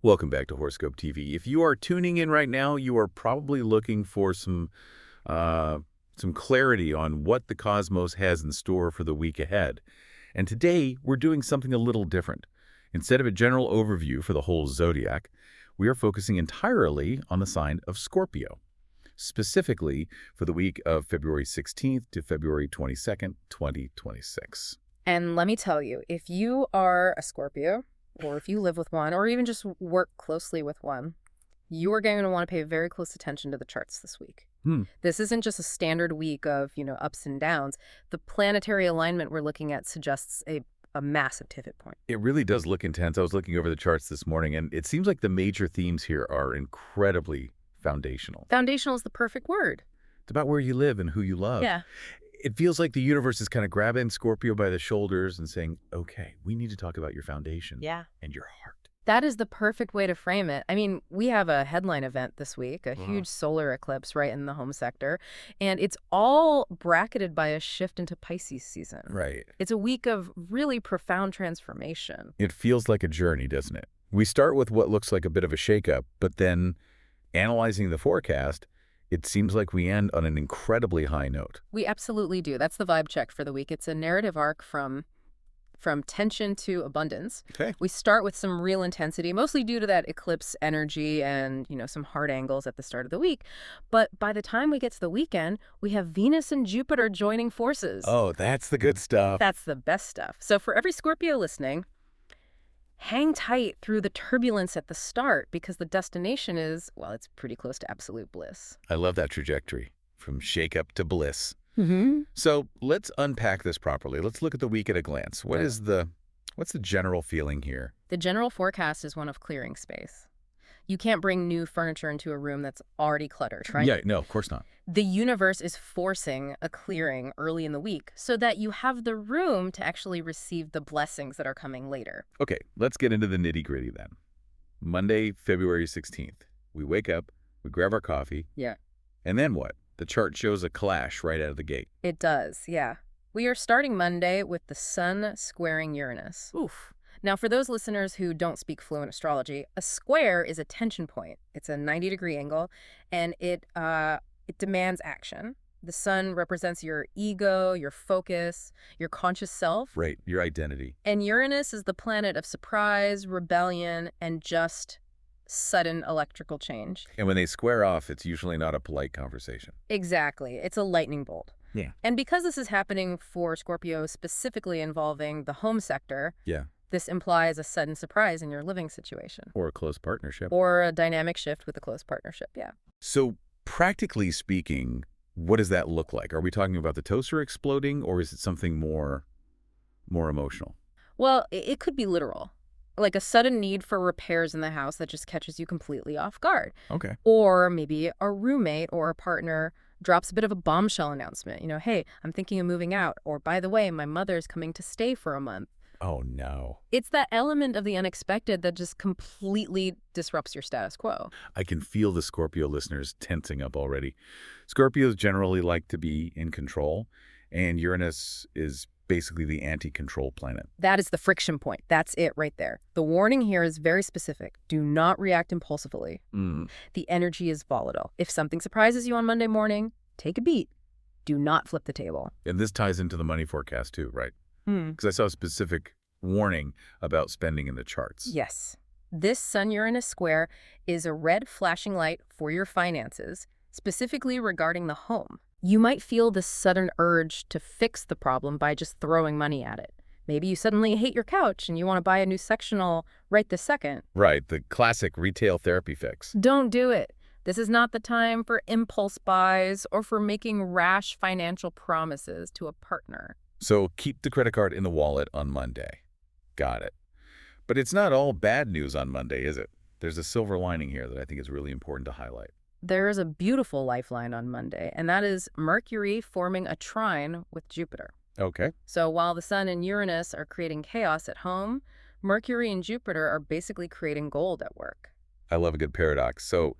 Welcome back to Horoscope TV. If you are tuning in right now, you are probably looking for some clarity on what the cosmos has in store for the week ahead. And today, we're doing something a little different. Instead of a general overview for the whole zodiac, we are focusing entirely on the sign of Scorpio, specifically for the week of February 16th to February 22nd, 2026. And let me tell you, if you are a Scorpio, or if you live with one, or even just work closely with one, you are going to want to pay very close attention to the charts this week. This isn't just a standard week of, ups and downs. The planetary alignment we're looking at suggests a massive pivot point. It really does look intense. I was looking over the charts this morning, and it seems like the major themes here are incredibly foundational. Foundational is the perfect word. It's about where you live and who you love. Yeah. It feels like the universe is kind of grabbing Scorpio by the shoulders and saying, okay, we need to talk about your foundation and your heart. That is the perfect way to frame it. I mean, we have a headline event this week, a huge solar eclipse right in the home sector, and it's all bracketed by a shift into Pisces season. Right. It's a week of really profound transformation. It feels like a journey, doesn't it? We start with what looks like a bit of a shakeup, but then analyzing the forecast, it seems like we end on an incredibly high note. We absolutely do. That's the vibe check for the week. It's a narrative arc from tension to abundance. Okay. We start with some real intensity, mostly due to that eclipse energy and, some hard angles at the start of the week. But by the time we get to the weekend, we have Venus and Jupiter joining forces. Oh, that's the good stuff. That's the best stuff. So for every Scorpio listening, hang tight through the turbulence at the start because the destination is, well, it's pretty close to absolute bliss. I love that trajectory, from shakeup to bliss. Mm-hmm. So let's unpack this properly. Let's look at the week at a glance. What's the general feeling here? The general forecast is one of clearing space. You can't bring new furniture into a room that's already cluttered, right? Yeah, no, of course not. The universe is forcing a clearing early in the week so that you have the room to actually receive the blessings that are coming later. Okay, let's get into the nitty-gritty then. Monday, February 16th. We wake up, we grab our coffee. Yeah. And then what? The chart shows a clash right out of the gate. It does, yeah. We are starting Monday with the Sun squaring Uranus. Oof. Now, for those listeners who don't speak fluent astrology, a square is a tension point. It's a 90-degree angle, and it demands action. The Sun represents your ego, your focus, your conscious self. Right, your identity. And Uranus is the planet of surprise, rebellion, and just sudden electrical change. And when they square off, it's usually not a polite conversation. Exactly. It's a lightning bolt. Yeah. And because this is happening for Scorpio, specifically involving the home sector, Yeah. this implies a sudden surprise in your living situation. Or a close partnership. Or a dynamic shift with a close partnership, yeah. So practically speaking, what does that look like? Are we talking about the toaster exploding, or is it something more emotional? Well, it could be literal. Like a sudden need for repairs in the house that just catches you completely off guard. Okay. Or maybe a roommate or a partner drops a bit of a bombshell announcement. Hey, I'm thinking of moving out. Or, by the way, my mother's coming to stay for a month. Oh, no. It's that element of the unexpected that just completely disrupts your status quo. I can feel the Scorpio listeners tensing up already. Scorpios generally like to be in control, and Uranus is basically the anti-control planet. That is the friction point. That's it right there. The warning here is very specific. Do not react impulsively. The energy is volatile. If something surprises you on Monday morning, take a beat. Do not flip the table. And this ties into the money forecast too, right? Because I saw a specific warning about spending in the charts. Yes. This Sun-Uranus square is a red flashing light for your finances, specifically regarding the home. You might feel this sudden urge to fix the problem by just throwing money at it. Maybe you suddenly hate your couch and you want to buy a new sectional right this second. Right, the classic retail therapy fix. Don't do it. This is not the time for impulse buys or for making rash financial promises to a partner. So keep the credit card in the wallet on Monday. Got it. But it's not all bad news on Monday, is it? There's a silver lining here that I think is really important to highlight. There is a beautiful lifeline on Monday, and that is Mercury forming a trine with Jupiter. Okay. So while the Sun and Uranus are creating chaos at home, Mercury and Jupiter are basically creating gold at work. I love a good paradox. So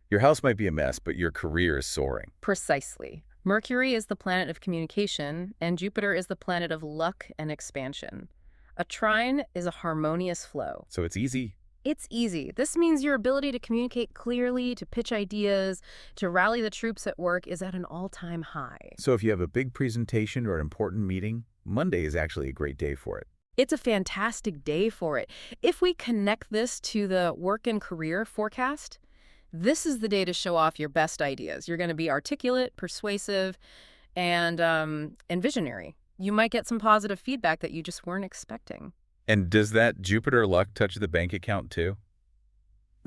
your house might be a mess, but your career is soaring. Precisely. Mercury is the planet of communication, and Jupiter is the planet of luck and expansion. A trine is a harmonious flow. So it's easy, It's easy. This means your ability to communicate clearly, to pitch ideas, to rally the troops at work is at an all-time high. So if you have a big presentation or an important meeting, Monday is actually a great day for it. It's a fantastic day for it. If we connect this to the work and career forecast, this is the day to show off your best ideas. You're going to be articulate, persuasive, and visionary. You might get some positive feedback that you just weren't expecting. And does that Jupiter luck touch the bank account too?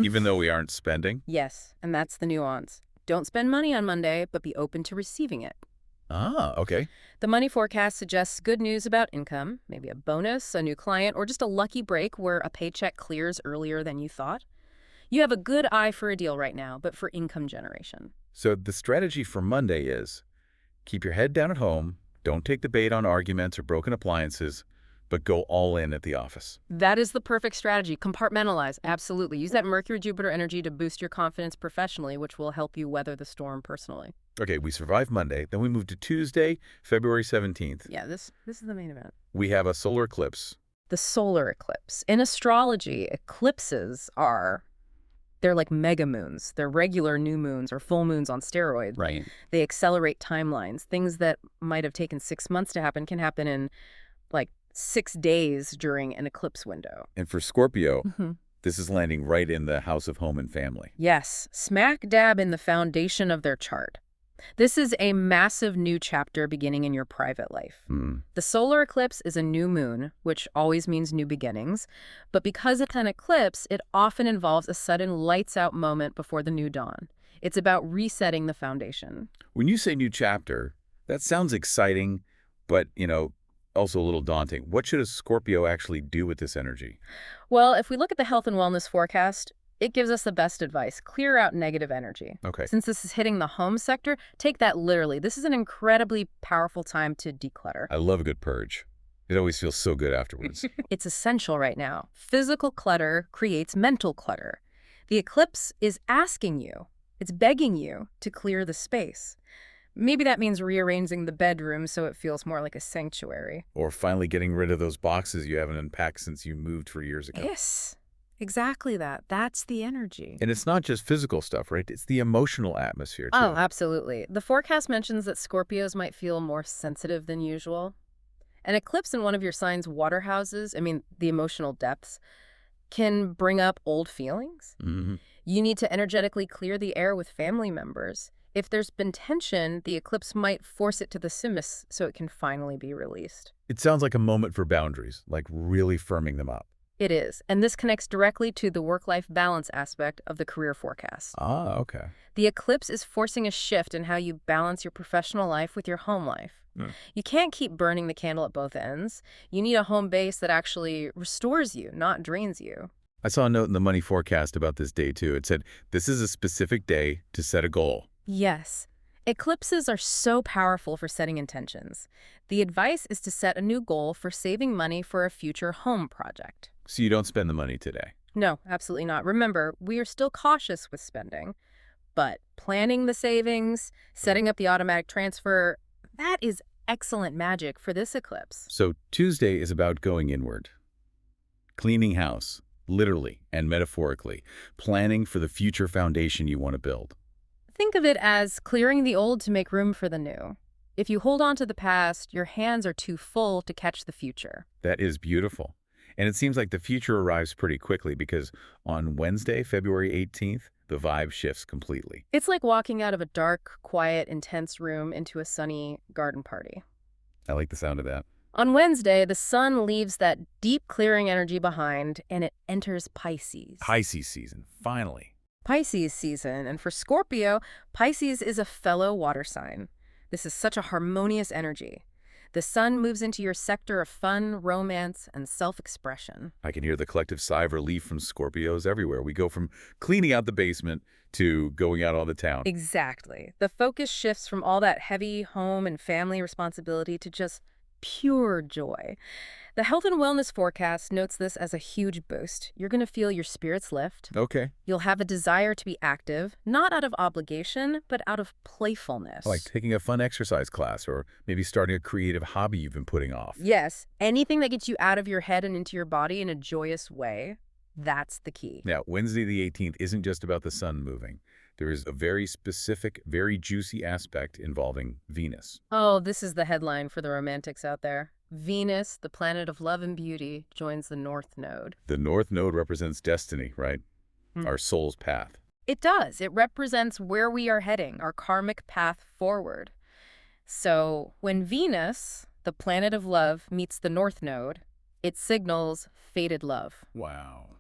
Even though we aren't spending? Yes, and that's the nuance. Don't spend money on Monday, but be open to receiving it. Ah, okay. The money forecast suggests good news about income, maybe a bonus, a new client, or just a lucky break where a paycheck clears earlier than you thought. You have a good eye for a deal right now, but for income generation. So the strategy for Monday is keep your head down at home, don't take the bait on arguments or broken appliances, but go all in at the office. That is the perfect strategy. Compartmentalize. Absolutely. Use that Mercury-Jupiter energy to boost your confidence professionally, which will help you weather the storm personally. Okay, we survived Monday. Then we moved to Tuesday, February 17th. Yeah, this is the main event. We have a solar eclipse. The solar eclipse. In astrology, eclipses they're like mega moons. They're regular new moons or full moons on steroids. Right. They accelerate timelines. Things that might have taken 6 months to happen can happen in like 6 days during an eclipse window. And for Scorpio, this is landing right in the house of home and family. Yes, smack dab in the foundation of their chart. This is a massive new chapter beginning in your private life. The solar eclipse is a new moon, which always means new beginnings. But because it's an eclipse, it often involves a sudden lights-out moment before the new dawn. It's about resetting the foundation. When you say new chapter, that sounds exciting, but, also a little daunting. What should a Scorpio actually do with this energy? Well, if we look at the health and wellness forecast, it gives us the best advice. Clear out negative energy. Okay. Since this is hitting the home sector, take that literally. This is an incredibly powerful time to declutter. I love a good purge. It always feels so good afterwards. It's essential right now. Physical clutter creates mental clutter. The eclipse is asking you, it's begging you to clear the space. Maybe that means rearranging the bedroom so it feels more like a sanctuary. Or finally getting rid of those boxes you haven't unpacked since you moved 3 years ago. Yes, exactly that. That's the energy. And it's not just physical stuff, right? It's the emotional atmosphere, too. Oh, absolutely. The forecast mentions that Scorpios might feel more sensitive than usual. An eclipse in one of your sign's water houses, the emotional depths, can bring up old feelings. You need to energetically clear the air with family members. If there's been tension, the eclipse might force it to the simus so it can finally be released. It sounds like a moment for boundaries, like really firming them up. It is, and this connects directly to the work-life balance aspect of the career forecast. Ah, okay. The eclipse is forcing a shift in how you balance your professional life with your home life. You can't keep burning the candle at both ends. You need a home base that actually restores you, not drains you. I saw a note in the money forecast about this day, too. It said, this is a specific day to set a goal. Yes. Eclipses are so powerful for setting intentions. The advice is to set a new goal for saving money for a future home project. So you don't spend the money today? No, absolutely not. Remember, we are still cautious with spending, but planning the savings, setting up the automatic transfer, that is excellent magic for this eclipse. So Tuesday is about going inward. Cleaning house, literally and metaphorically. Planning for the future foundation you want to build. Think of it as clearing the old to make room for the new. If you hold on to the past, your hands are too full to catch the future. That is beautiful. And it seems like the future arrives pretty quickly because on Wednesday, February 18th, the vibe shifts completely. It's like walking out of a dark, quiet, intense room into a sunny garden party. I like the sound of that. On Wednesday, the sun leaves that deep clearing energy behind and it enters Pisces. Pisces season, finally. Pisces season, and for Scorpio, Pisces is a fellow water sign. This is such a harmonious energy. The sun moves into your sector of fun, romance, and self-expression. I can hear the collective sigh of relief from Scorpios everywhere. We go from cleaning out the basement to going out on the town. Exactly. The focus shifts from all that heavy home and family responsibility to just pure joy. The health and wellness forecast notes this as a huge boost. You're going to feel your spirits lift. Okay. You'll have a desire to be active, not out of obligation, but out of playfulness. Like taking a fun exercise class or maybe starting a creative hobby you've been putting off. Yes, anything that gets you out of your head and into your body in a joyous way. That's the key. Now, Wednesday the 18th isn't just about the sun moving. There is a very specific, very juicy aspect involving Venus. Oh, this is the headline for the romantics out there. Venus, the planet of love and beauty, joins the North Node. The North Node represents destiny, right? Our soul's path. It does. It represents where we are heading, our karmic path forward. So when Venus, the planet of love, meets the North Node, it signals fated love. Wow.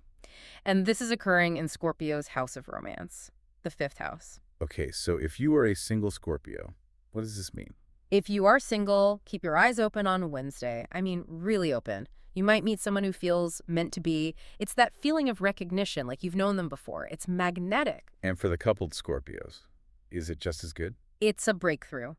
And this is occurring in Scorpio's house of romance, the 5th house. Okay, so if you are a single Scorpio, what does this mean? If you are single, keep your eyes open on Wednesday. I mean, really open. You might meet someone who feels meant to be. It's that feeling of recognition, like you've known them before. It's magnetic. And for the coupled Scorpios, is it just as good? It's a breakthrough.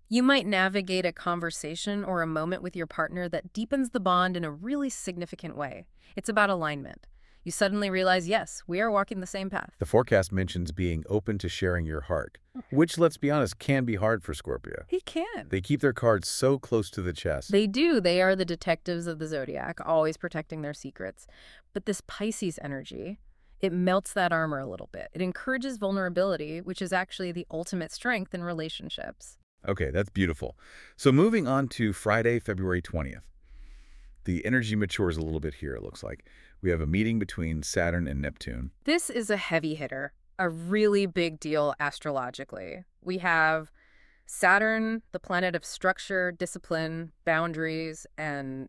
You might navigate a conversation or a moment with your partner that deepens the bond in a really significant way. It's about alignment. You suddenly realize, yes, we are walking the same path. The forecast mentions being open to sharing your heart, which, let's be honest, can be hard for Scorpio. He can. They keep their cards so close to the chest. They do. They are the detectives of the zodiac, always protecting their secrets. But this Pisces energy, it melts that armor a little bit. It encourages vulnerability, which is actually the ultimate strength in relationships. Okay, that's beautiful. So moving on to Friday, February 20th. The energy matures a little bit here, it looks like. We have a meeting between Saturn and Neptune. This is a heavy hitter, a really big deal astrologically. We have Saturn, the planet of structure, discipline, boundaries, and,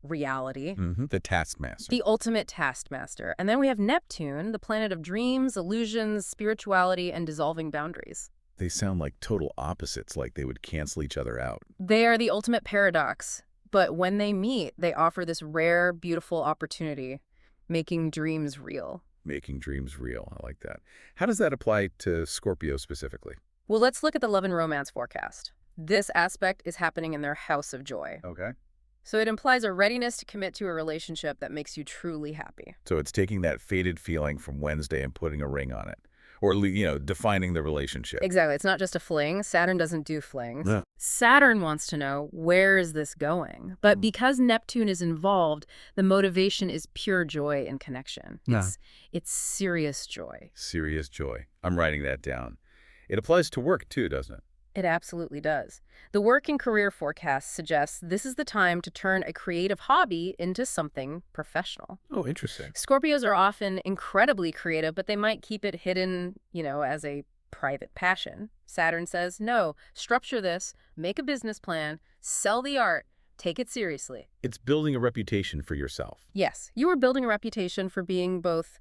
reality. The taskmaster. The ultimate taskmaster. And then we have Neptune, the planet of dreams, illusions, spirituality, and dissolving boundaries. They sound like total opposites, like they would cancel each other out. They are the ultimate paradox. But when they meet, they offer this rare, beautiful opportunity, making dreams real. Making dreams real. I like that. How does that apply to Scorpio specifically? Well, let's look at the love and romance forecast. This aspect is happening in their house of joy. Okay. So it implies a readiness to commit to a relationship that makes you truly happy. So it's taking that faded feeling from Wednesday and putting a ring on it. Or, defining the relationship. Exactly. It's not just a fling. Saturn doesn't do flings. Yeah. Saturn wants to know, where is this going? But because Neptune is involved, the motivation is pure joy and connection. Yeah. It's serious joy. Serious joy. I'm writing that down. It applies to work, too, doesn't it? It absolutely does. The work and career forecast suggests this is the time to turn a creative hobby into something professional. Oh, interesting. Scorpios are often incredibly creative, but they might keep it hidden, as a private passion. Saturn says, no, structure this, make a business plan, sell the art, take it seriously. It's building a reputation for yourself. Yes, you are building a reputation for being both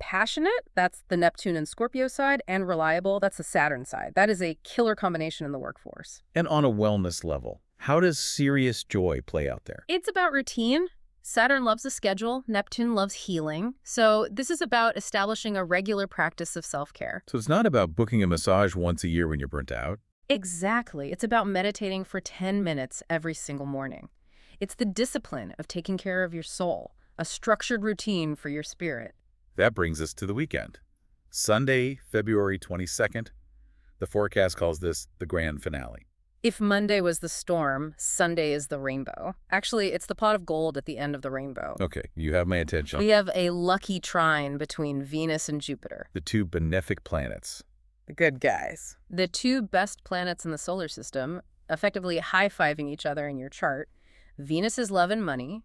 passionate, that's the Neptune and Scorpio side, and reliable, that's the Saturn side. That is a killer combination in the workforce. And on a wellness level, how does serious joy play out there? It's about routine. Saturn loves a schedule. Neptune loves healing. So this is about establishing a regular practice of self-care. So it's not about booking a massage once a year when you're burnt out. Exactly. It's about meditating for 10 minutes every single morning. It's the discipline of taking care of your soul, a structured routine for your spirit. That brings us to the weekend. Sunday, February 22nd. The forecast calls this the grand finale. If Monday was the storm, Sunday is the rainbow. Actually, it's the pot of gold at the end of the rainbow. Okay, you have my attention. We have a lucky trine between Venus and Jupiter. The two benefic planets. The good guys. The two best planets in the solar system, effectively high-fiving each other in your chart. Venus is love and money.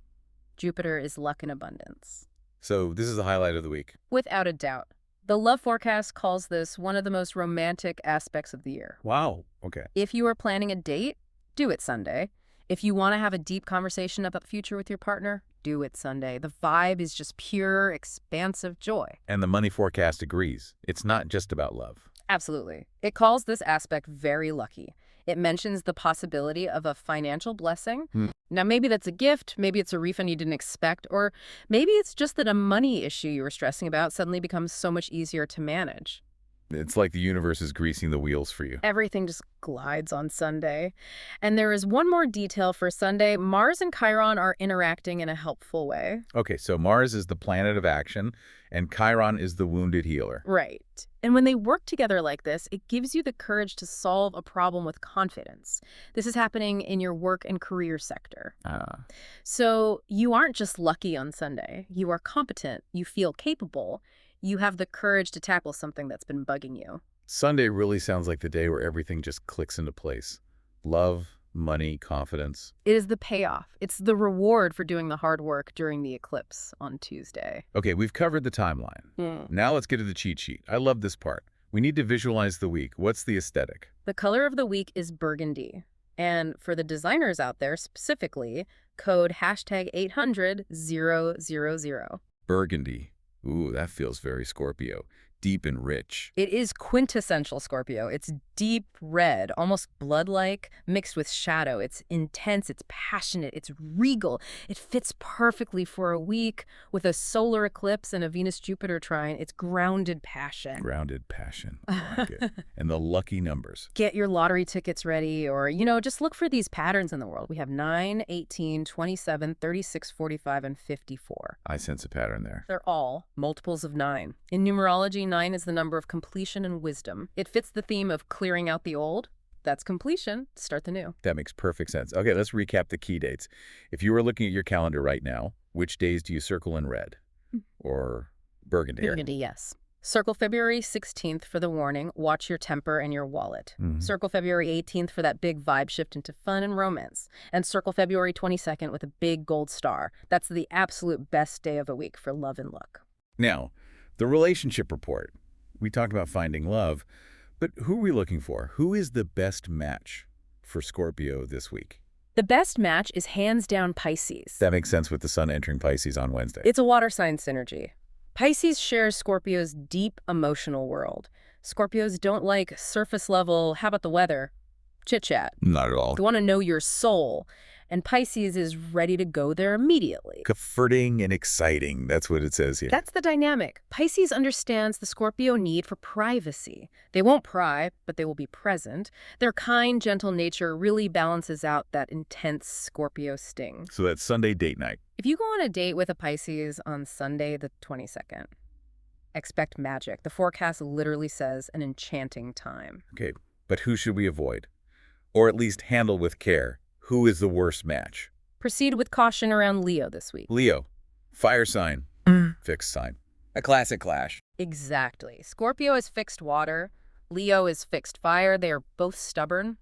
Jupiter is luck and abundance. So this is the highlight of the week. Without a doubt. The love forecast calls this one of the most romantic aspects of the year. Wow. Okay. If you are planning a date, do it Sunday. If you want to have a deep conversation about the future with your partner, do it Sunday. The vibe is just pure, expansive joy. And the money forecast agrees. It's not just about love. Absolutely. It calls this aspect very lucky. It mentions the possibility of a financial blessing. Now, maybe that's a gift, maybe it's a refund you didn't expect, or maybe it's just that a money issue you were stressing about suddenly becomes so much easier to manage. It's like the universe is greasing the wheels for you. Everything just glides on Sunday. And there is one more detail for Sunday. Mars and Chiron are interacting in a helpful way. Okay, so Mars is the planet of action, and Chiron is the wounded healer. Right. And when they work together like this, it gives you the courage to solve a problem with confidence. This is happening in your work and career sector. So you aren't just lucky on Sunday. You are competent. You feel capable. You have the courage to tackle something that's been bugging you. Sunday really sounds like the day where everything just clicks into place. Love, money, confidence. It is the payoff. It's the reward for doing the hard work during the eclipse on Tuesday. Okay, we've covered the timeline. Now let's get to the cheat sheet. I love this part. We need to visualize the week. What's the aesthetic? The color of the week is burgundy. And for the designers out there specifically, code #800-000. Burgundy. Ooh, that feels very Scorpio. Deep and rich. It is quintessential Scorpio. It's deep red, almost blood-like, mixed with shadow. It's intense, it's passionate, it's regal. It fits perfectly for a week with a solar eclipse and a Venus-Jupiter trine. It's grounded passion. Grounded passion. I like it. And the lucky numbers. Get your lottery tickets ready or, just look for these patterns in the world. We have 9, 18, 27, 36, 45, and 54. I sense a pattern there. They're all multiples of 9. In numerology, 9 is the number of completion and wisdom. It fits the theme of clearing out the old. That's completion. Start the new. That makes perfect sense. Okay, let's recap the key dates. If you were looking at your calendar right now, which days do you circle in red? Or burgundy? Burgundy, yes. Circle February 16th for the warning, watch your temper and your wallet. Circle February 18th for that big vibe shift into fun and romance. And circle February 22nd with a big gold star. That's the absolute best day of the week for love and luck. Now, the relationship report. We talked about finding love, but who are we looking for? Who is the best match for Scorpio this week? The best match is hands down Pisces. That makes sense with the sun entering Pisces on Wednesday. It's a water sign synergy. Pisces shares Scorpio's deep emotional world. Scorpios don't like surface level, how about the weather, chit-chat. Not at all. They want to know your soul. And Pisces is ready to go there immediately. Comforting and exciting. That's what it says here. That's the dynamic. Pisces understands the Scorpio need for privacy. They won't pry, but they will be present. Their kind, gentle nature really balances out that intense Scorpio sting. So that's Sunday date night. If you go on a date with a Pisces on Sunday the 22nd, expect magic. The forecast literally says an enchanting time. Okay, but who should we avoid? Or at least handle with care? Who is the worst match? Proceed with caution around Leo this week. Leo. Fire sign. Fixed sign. A classic clash. Exactly. Scorpio is fixed water. Leo is fixed fire. They are both stubborn.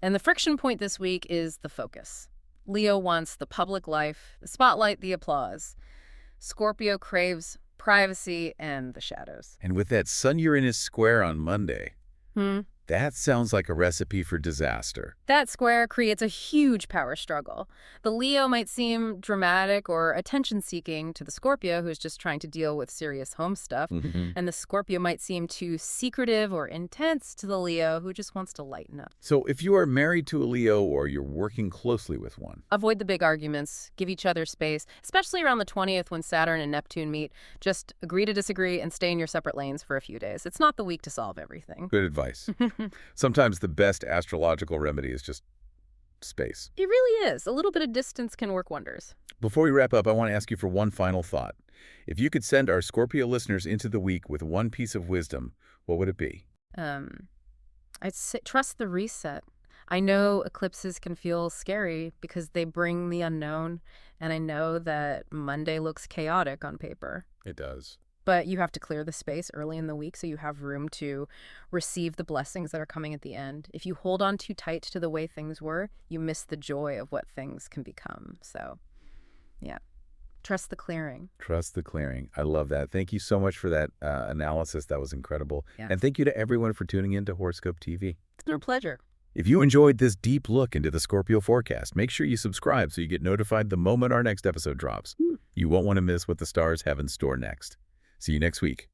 And the friction point this week is the focus. Leo wants the public life, the spotlight, the applause. Scorpio craves privacy and the shadows. And with that Sun-Uranus square on Monday, that sounds like a recipe for disaster. That square creates a huge power struggle. The Leo might seem dramatic or attention-seeking to the Scorpio, who's just trying to deal with serious home stuff. And the Scorpio might seem too secretive or intense to the Leo, who just wants to lighten up. So if you are married to a Leo or you're working closely with one, avoid the big arguments. Give each other space, especially around the 20th when Saturn and Neptune meet. Just agree to disagree and stay in your separate lanes for a few days. It's not the week to solve everything. Good advice. Sometimes the best astrological remedy is just space. It really is. A little bit of distance can work wonders. Before we wrap up, I want to ask you for one final thought. If you could send our Scorpio listeners into the week with one piece of wisdom, what would it be? I'd say trust the reset. I know eclipses can feel scary because they bring the unknown, and I know that Monday looks chaotic on paper. It does. But you have to clear the space early in the week so you have room to receive the blessings that are coming at the end. If you hold on too tight to the way things were, you miss the joy of what things can become. So, yeah, trust the clearing. Trust the clearing. I love that. Thank you so much for that analysis. That was incredible. Yeah. And thank you to everyone for tuning in to Horoscope TV. It's been a pleasure. If you enjoyed this deep look into the Scorpio forecast, make sure you subscribe so you get notified the moment our next episode drops. You won't want to miss what the stars have in store next. See you next week.